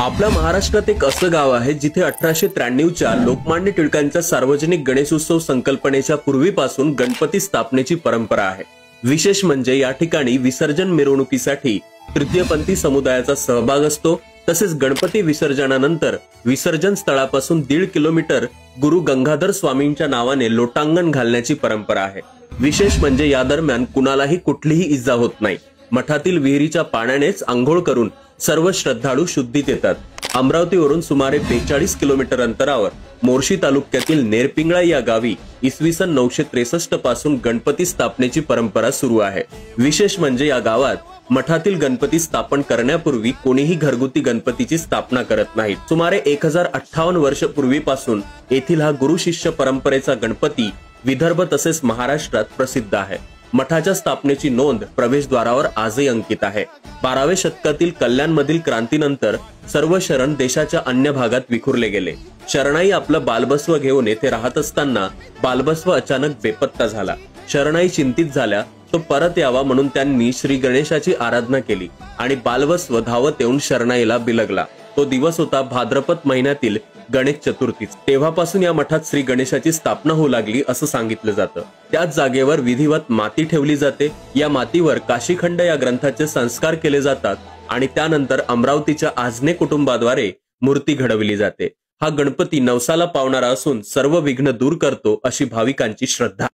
आपल्या महाराष्ट्रात एक असं गाव आहे जिथे 1893च्या लोकमान्य टिळकांच्या सार्वजनिक गणेशोत्सव संकल्पनेच्या पूर्वीपासून गणपती स्थापनेची परंपरा आहे। विशेष म्हणजे या ठिकाणी विसर्जन मिरवणुकीसाठी तृतीयपंथी समुदायाचा सहभाग असतो। तसेच गणपती विसर्जनानंतर विसर्जन स्थळापासून 1.5 किलोमीटर गुरु गंगाधर स्वामींच्या नावाने लोटांगण घालण्याची परंपरा आहे। विशेष म्हणजे या दरम्यान कुणालाही कुठलीही इजा होत नाही। मठातील विहिरीच्या पाण्यानेच आंघोळ करून सर्व श्रद्धाळू शुद्धीत येतात। अमरावतीवरून सुमारे 42 किलोमीटर अंतरावर मोर्शी तालुक्यातील नेरपिंगळा या गावी इसवी सन 963 पासून गणपती स्थापनेची परंपरा सुरू आहे। विशेष म्हणजे या गावात मठातील गणपती स्थापन करण्यापूर्वी कोणीही घरगुती गणपतीची स्थापना करत नाही। सुमारे 1058 वर्ष पूर्वीपासून येथील हा गुरु शिष्य परंपरेचा गणपती विदर्भ तसेच महाराष्ट्रात प्रसिद्ध आहे। मठाच्या स्थापनेची नोंद प्रवेशद्वारावर आजही अंकित आहे। 12व्या शतकातील कल्याणमधील क्रांतीनंतर सर्व शरण देशाच्या अन्य भागात विखुरले गेले। शरणाई आपलं बालबस्व घेऊन येथे राहत असताना बालबस्व अचानक बेपत्ता झाला। शरणाई चिंतित झाल्या, तो परत यावा म्हणून त्यांनी श्री गणेशाची आराधना केली आणि बालबस्व धावत येऊन शरणाईला बिलगला। तो दिवस होता भाद्रपद महिन्यातील गणेश चतुर्थी। तेव्हापासून या मठात श्री गणेशाची स्थापना होऊ लागली असं सांगितलं जातं। त्याच जागेवर विधिवत माती ठेवली जाते। या मातीवर काशीखंड या ग्रंथाचे संस्कार केले जातात आणि त्यानंतर अमरावतीच्या आजने कुटुंबाद्वारे मूर्ती घडवली जाते। हा गणपती नवसाला पावणारा असून सर्व विघ्न दूर करतो अशी भाविकांची श्रद्धा।